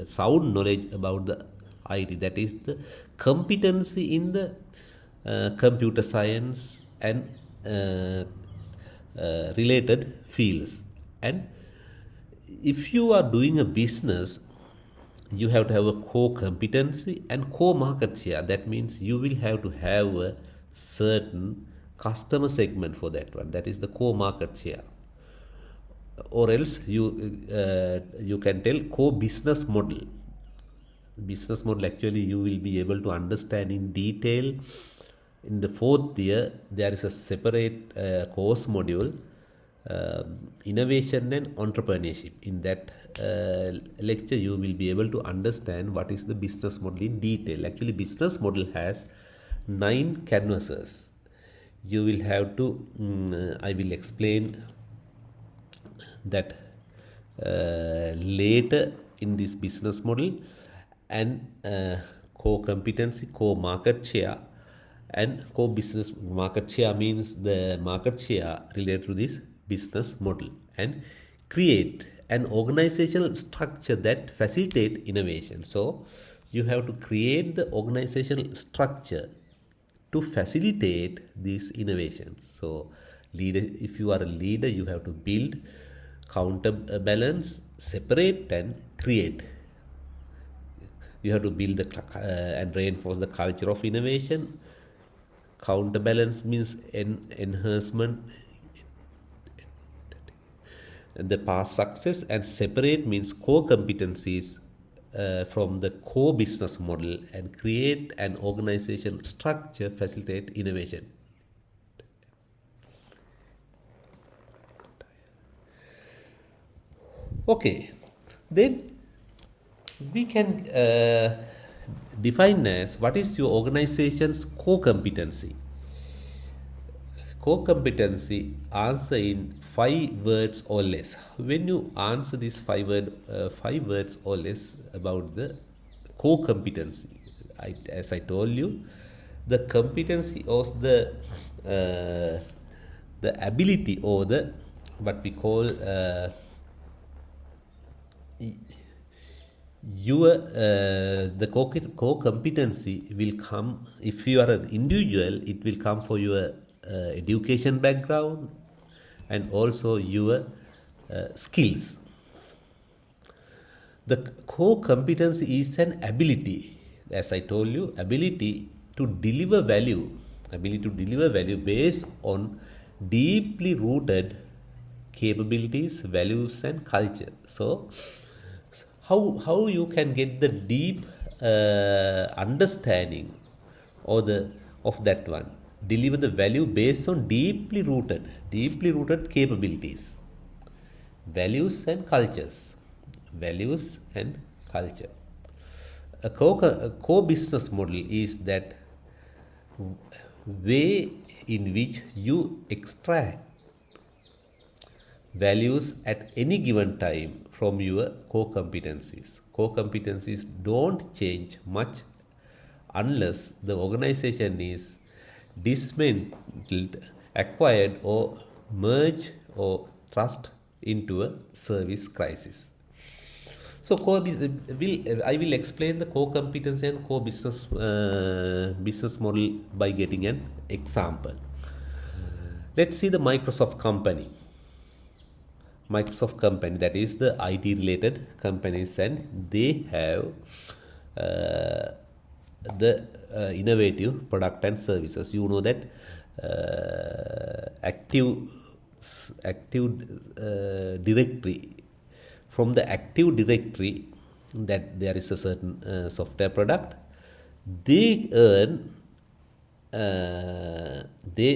sound knowledge about the IT. That is the competency in the computer science and related fields. And if you are doing a business, you have to have a core competency and core market share. That means you will have to have a certain customer segment for that one. That is the core market share. Or else you can tell core business model. Business model actually you will be able to understand in detail. In the fourth year, there is a separate course module, innovation and entrepreneurship. In that lecture, you will be able to understand what is the business model in detail. Actually, business model has 9 canvases. You will have to, I will explain that later in this business model. And core competency, core market share, and core business. Market share means the market share related to this business model. And create an organizational structure that facilitate innovation. So you have to create the organizational structure to facilitate these innovations. So leader, if you are a leader, you have to build, counterbalance, separate, and create. You have to build and reinforce the culture of innovation. Counterbalance means enhancement the past success, and separate means core competencies from the core business model, and create an organization structure facilitate innovation. Okay, then we can define as what is your organization's core competency. core competency, answer in 5 words or less. When you answer these 5 words or less about the core competency, as I told you, the competency of the ability or the what we call your the core competency will come if you are an individual. It will come for your education background and also your skills. The core competency is an ability, as I told you, ability to deliver value based on deeply rooted capabilities, values, and culture. So, how you can get the deep understanding or the of that one? Deliver the value based on deeply rooted capabilities, values, and cultures. Values and culture. A core business model is that way in which you extract values at any given time from your core competencies. Core competencies don't change much unless the organization is dismantled, acquired, or merged or thrust into a service crisis. So, I will explain the core competency and core business model by getting an example. Let's see the Microsoft company. That is the IT related companies, and they have the innovative product and services. You know that Active Directory. From the Active Directory, that there is a certain software product. They earn the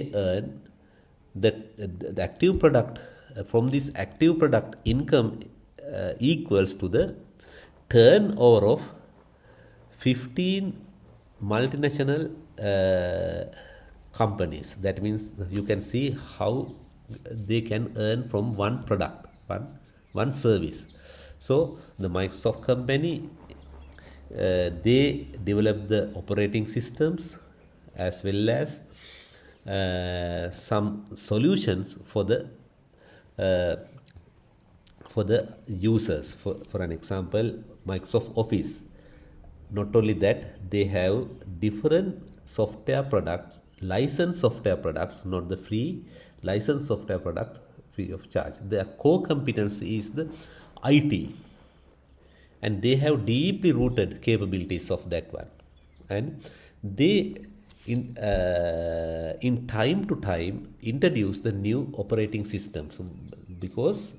active product. From this active product, income equals to the turnover of 15 multinational companies. That means you can see how they can earn from one product, one service. So the Microsoft company, they develop the operating systems as well as some solutions for the users. For an example, Microsoft Office. Not only that, they have different software products, licensed software products, not the free, licensed software product free of charge. Their core competency is the IT, and they have deeply rooted capabilities of that one, and they in time to time introduce the new operating systems, because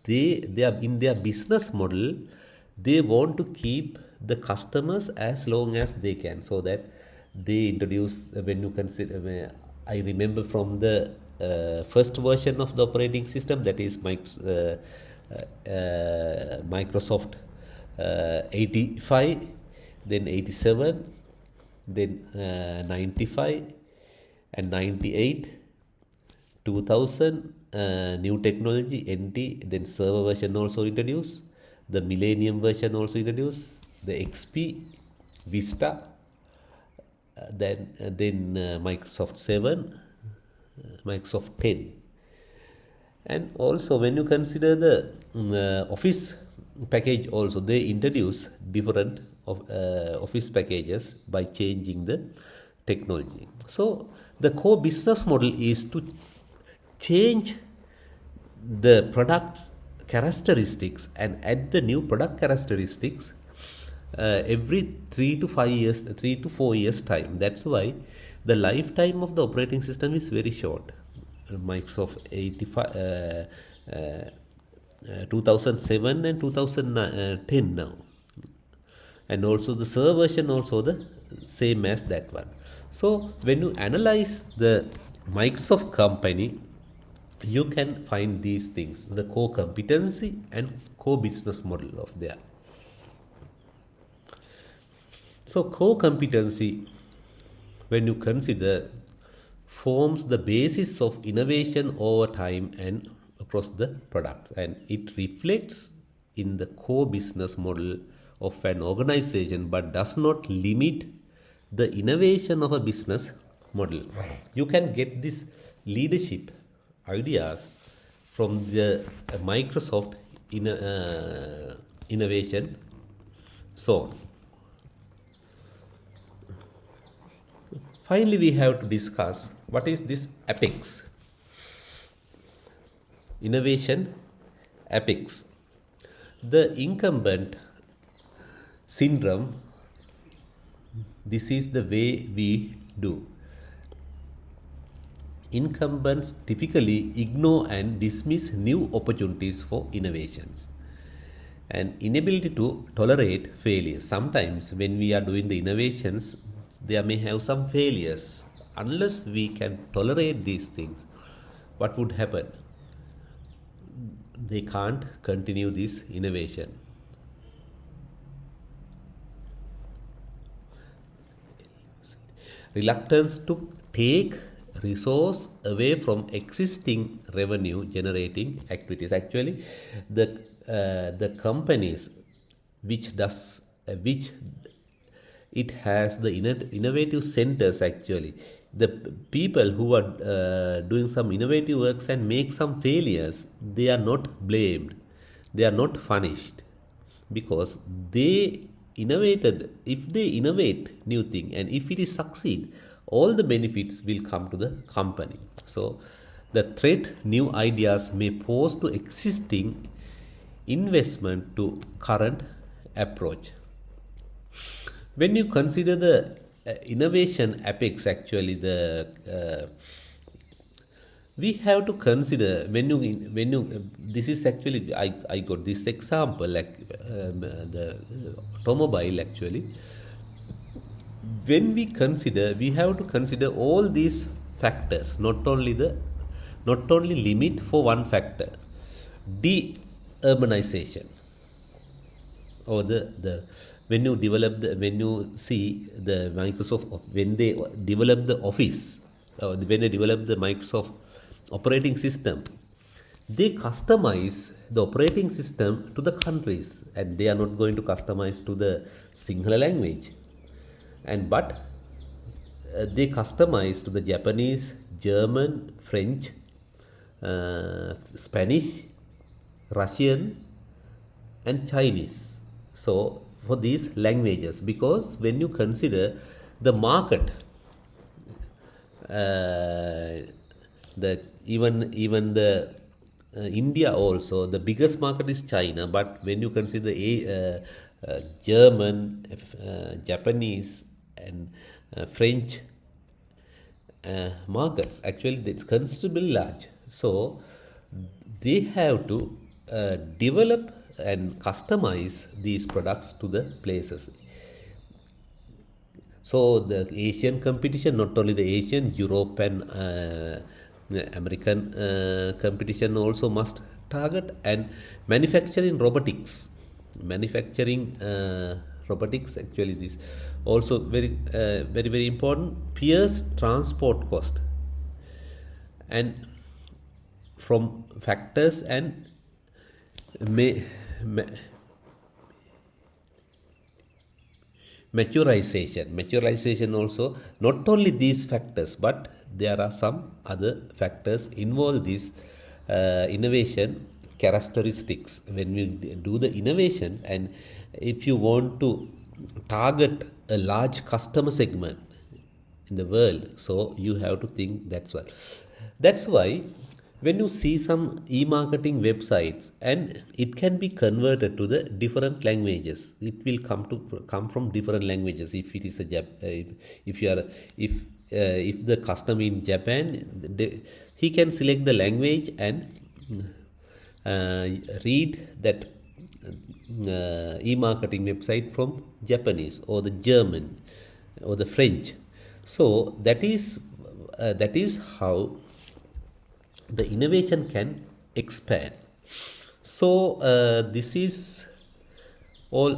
they are in their business model. They want to keep the customers as long as they can, so that they introduce, when you consider, I remember from the first version of the operating system, that is Microsoft 85, then 87, then 95 and 98, 2000, new technology NT, then server version also introduced, the Millennium version also introduced, the XP, Vista, then Microsoft 7, Microsoft 10. And also when you consider the Office package also, they introduce different Office packages by changing the technology. So the core business model is to change the product characteristics and add the new product characteristics every 3 to 4 years time. That's why the lifetime of the operating system is very short. Microsoft 85, 2007 and 2010 now, and also the server version also the same as that one. So when you analyze the Microsoft company, you can find these things, the core competency and core business model of there. So core competency, when you consider, forms the basis of innovation over time and across the products, and it reflects in the core business model of an organization but does not limit the innovation of a business model. You can get this leadership ideas from the Microsoft innovation zone. Finally, we have to discuss what is this apex innovation apex. The incumbent syndrome. This is the way we do. Incumbents typically ignore and dismiss new opportunities for innovations, and inability to tolerate failures. Sometimes when we are doing the innovations, there may have some failures. Unless we can tolerate these things, what would happen? They can't continue this innovation. Reluctance to take resource away from existing revenue generating activities. Actually, the companies which it has the innovative centers. Actually, the people who are doing some innovative works and make some failures, they are not blamed, they are not punished, because they innovated. If they innovate new thing and if it is succeed, all the benefits will come to the company. So the threat new ideas may pose to existing investment to current approach. When you consider the innovation apex, actually we have to consider when you this is actually I got this example like the automobile. Actually, when we have to consider all these factors, not only limit for one factor, de-urbanization, or the when you see the Microsoft, when they develop the Office, or when they develop the Microsoft operating system, they customize the operating system to the countries, and they are not going to customize to the Sinhala language, but they customize to the Japanese, German, French, Spanish, Russian, and Chinese. So for these languages, because when you consider the market, the even the India also, the biggest market is China. But when you consider German, Japanese, and French markets, actually it's considerably large. So they have to develop and customize these products to the places. So the Asian competition, not only the Asian, Europe and American competition also must target, and manufacturing robotics. Actually, this also very very important. Pierce transport cost, and from factors and maturization also, not only these factors, but there are some other factors involved this innovation characteristics. When we do the innovation, and if you want to target a large customer segment in the world, so you have to think that's why when you see some e-marketing websites and it can be converted to the different languages, it will come from different languages. If it is if the customer in Japan, he can select the language and read that e-marketing website from Japanese or the German or the French. So that is how the innovation can expand. So this is all.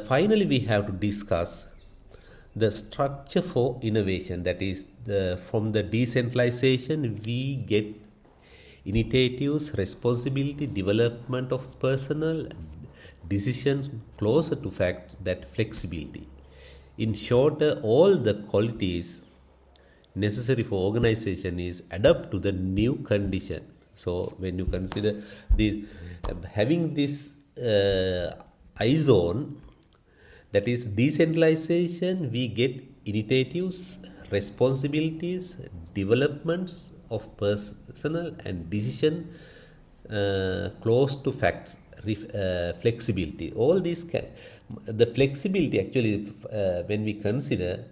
Finally, we have to discuss the structure for innovation, that is from the decentralization we get initiatives, responsibility, development of personal decisions closer to fact, that flexibility. In short, all the qualities necessary for organization is adapt to the new condition. So when you consider the having this iZone, that is decentralization, we get initiatives, responsibilities, developments of personal and decision close to facts, flexibility. All these the flexibility actually, when we consider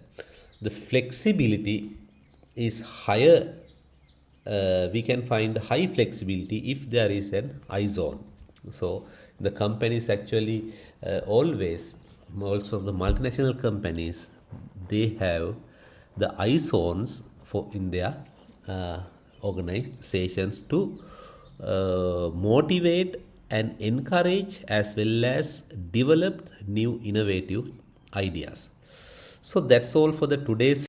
the flexibility is higher, we can find high flexibility if there is an iZone. So the companies actually always, also the multinational companies, they have the iZones for in their organizations to motivate and encourage as well as develop new innovative ideas. So that's all for the today's